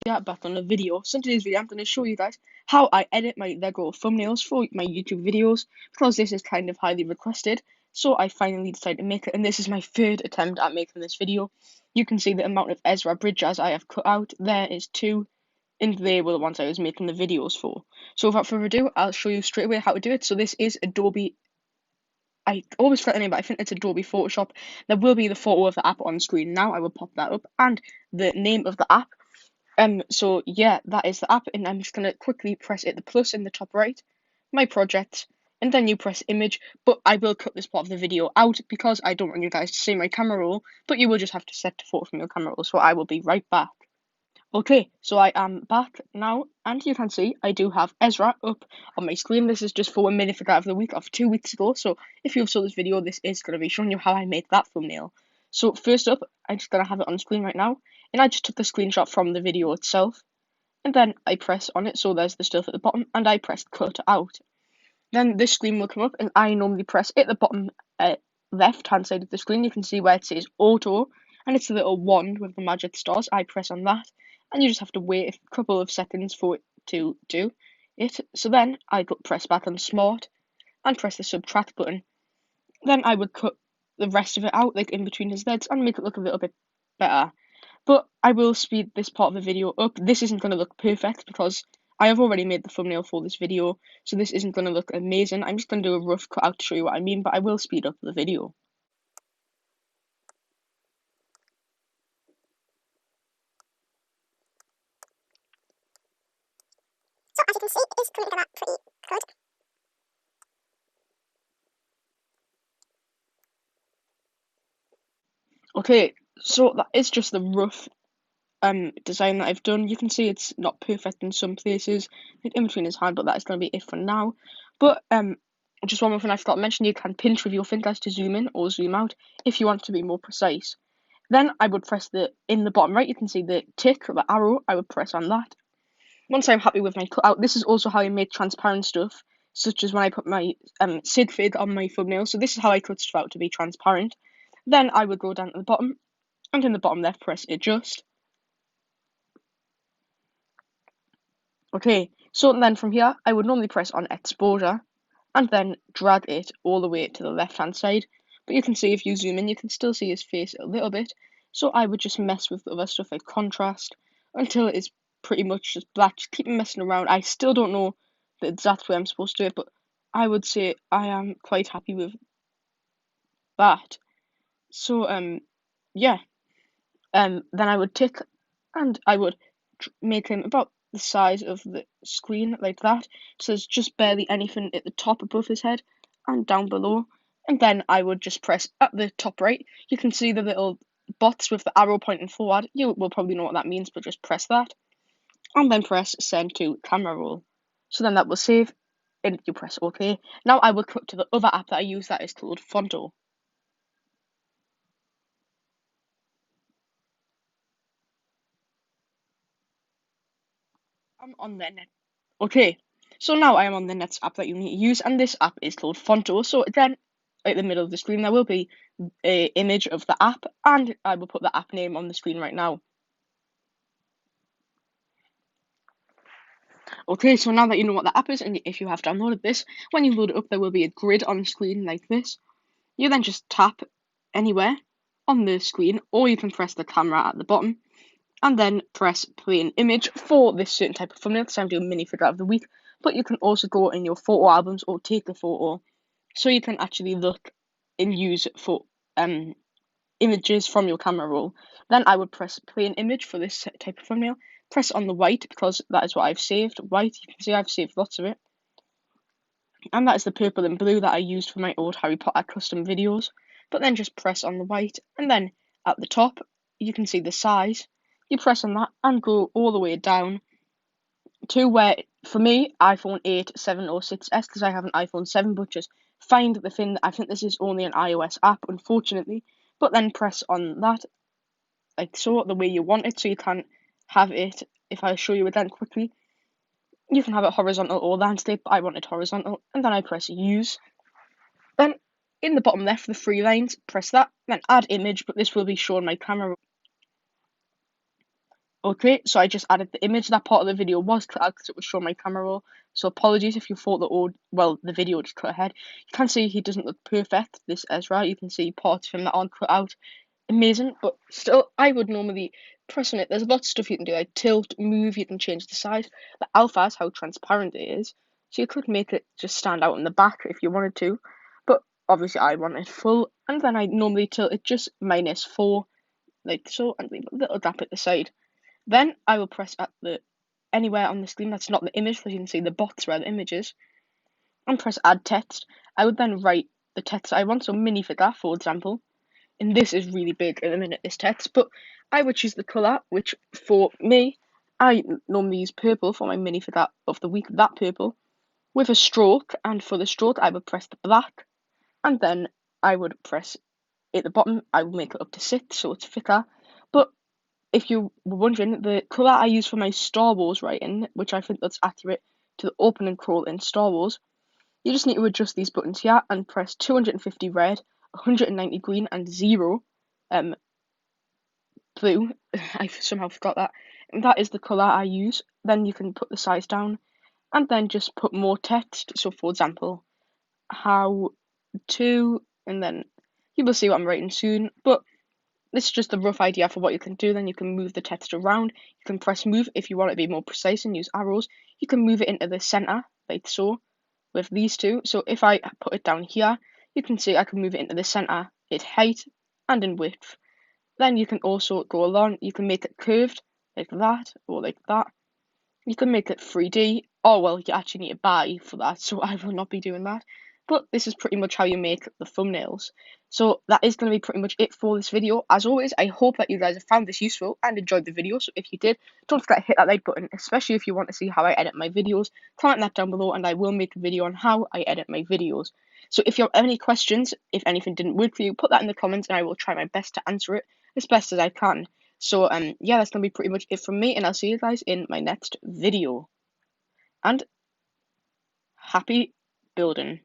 Yeah, back on the video. So in today's video, I'm going to show you guys how I edit my Lego thumbnails for my YouTube videos, because this is kind of highly requested. So I finally decided to make it, and this is my third attempt at making this video. You can see the amount of Ezra bridges I have cut out. There is 2, and they were the ones I was making the videos for. So without further ado, I'll show you straight away how to do it. So this is Adobe. I always forget the name, but I think it's Adobe Photoshop. There will be the photo of the app on screen now. I will pop that up, and the name of the app. So yeah, that is the app, and I'm just gonna quickly press the plus in the top right, my project, and then you press image. But I will cut this part of the video out because I don't want you guys to see my camera roll, but you will just have to set to photo from your camera roll. So I will be right back. Okay, so I am back now, and you can see I do have Ezra up on my screen. This is just for a minute out of the week of 2 weeks ago. So if you saw this video, this is going to be showing you how I made that thumbnail. So first up, I'm just going to have it on screen right now, and I just took the screenshot from the video itself, and then I press on it, so there's the stuff at the bottom, and I press cut out. Then this screen will come up, and I normally press at the bottom left hand side of the screen. You can see where it says auto, and it's a little wand with the magic stars. I press on that, and you just have to wait a couple of seconds for it to do it. So then I press back on smart and press the subtract button. Then I would cut the rest of it out, like in between his legs, and make it look a little bit better. But I will speed this part of the video up. This isn't going to look perfect because I have already made the thumbnail for this video, so this isn't going to look amazing. I'm just going to do a rough cut out to show you what I mean, but I will speed up the video. So as you can see, it is coming together pretty good. Okay, so that is just the rough design that I've done. You can see it's not perfect in some places, like in between his hand, but that is going to be it for now. But just one more thing I forgot to mention, you can pinch with your fingers to zoom in or zoom out if you want to be more precise. Then I would press in the bottom right, you can see the tick or the arrow, I would press on that. Once I'm happy with my cutout, this is also how I make transparent stuff, such as when I put my Sid fig on my thumbnail. So this is how I cut stuff out to be transparent. Then I would go down to the bottom, and in the bottom left, press adjust. Okay, so then from here, I would normally press on exposure, and then drag it all the way to the left hand side. But you can see if you zoom in, you can still see his face a little bit. So I would just mess with the other stuff like contrast until it is pretty much just black. Just keep messing around. I still don't know the exact way I'm supposed to do it, but I would say I am quite happy with that. So yeah, then I would tick, and I would make him about the size of the screen, like that, so there's just barely anything at the top above his head and down below. And then I would just press at the top right. You can see the little bots with the arrow pointing forward. You will probably know what that means, but just press that, and then press send to camera roll. So then that will save, and you press OK. Now I will cut to the other app that I use, that is called Fonto. I'm on the net. Okay, so now I am on the next app that you need to use, and this app is called Fonto. So then, at the middle of the screen, there will be an image of the app, and I will put the app name on the screen right now. Okay, so now that you know what the app is, and if you have downloaded this, when you load it up, there will be a grid on the screen like this. You then just tap anywhere on the screen, or you can press the camera at the bottom, and then press play an image for this certain type of thumbnail, because I'm doing mini figure out of the week. But you can also go in your photo albums or take a photo, so you can actually look and use for images from your camera roll. Then I would press play an image for this type of thumbnail. Press on the white because that is what I've saved. White, you can see I've saved lots of it. And that is the purple and blue that I used for my old Harry Potter custom videos. But then just press on the white, and then at the top you can see the size. You press on that and go all the way down to where, for me, iPhone 8, 7 or 6s, because I have an iPhone 7, but just find the thing. I think this is only an iOS app, unfortunately. But then press on that, like so, the way you want it, so you can have it. If I show you again quickly, you can have it horizontal or landscape, but I want it horizontal, and then I press use. Then in the bottom left, the 3 lines, press that, then add image, but this will be showing my camera. Okay, so I just added the image. That part of the video was cut out because it was showing my camera roll. So apologies if you thought the video just cut ahead. You can see he doesn't look perfect, this Ezra. You can see parts of him that aren't cut out. Amazing, but still, I would normally press on it. There's lots of stuff you can do, like tilt, move, you can change the size. The alpha is how transparent it is, so you could make it just stand out in the back if you wanted to. But obviously, I want it full, and then I normally tilt it just -4, like so, and leave a little gap at the side. Then I will press at the anywhere on the screen that's not the image, because you can see the box where the image is, and press add text. I would then write the text I want, so minifigure, for example. And this is really big in a minute, this text, but I would choose the colour, which for me, I normally use purple for my minifigure of the week, that purple, with a stroke, and for the stroke I would press the black, and then I would press at the bottom, I will make it up to 6, so it's thicker. But if you were wondering, the colour I use for my Star Wars writing, which I think that's accurate to the opening crawl in Star Wars, you just need to adjust these buttons here and press 250 red, 190 green, and 0 blue. I somehow forgot that. And that is the colour I use. Then you can put the size down and then just put more text. So, for example, how to, and then you will see what I'm writing soon. But this is just a rough idea for what you can do. Then you can move the text around. You can press move if you want it to be more precise and use arrows. You can move it into the center, like so, with these two. So if I put it down here, you can see I can move it into the center, its height, and in width. Then you can also go along. You can make it curved, like that, or like that. You can make it 3D. Oh, well, you actually need to buy for that, so I will not be doing that. But this is pretty much how you make the thumbnails. So that is going to be pretty much it for this video. As always, I hope that you guys have found this useful and enjoyed the video. So if you did, don't forget to hit that like button, especially if you want to see how I edit my videos. Comment that down below and I will make a video on how I edit my videos. So if you have any questions, if anything didn't work for you, put that in the comments and I will try my best to answer it as best as I can. So yeah, that's gonna be pretty much it from me, and I'll see you guys in my next video. And happy building.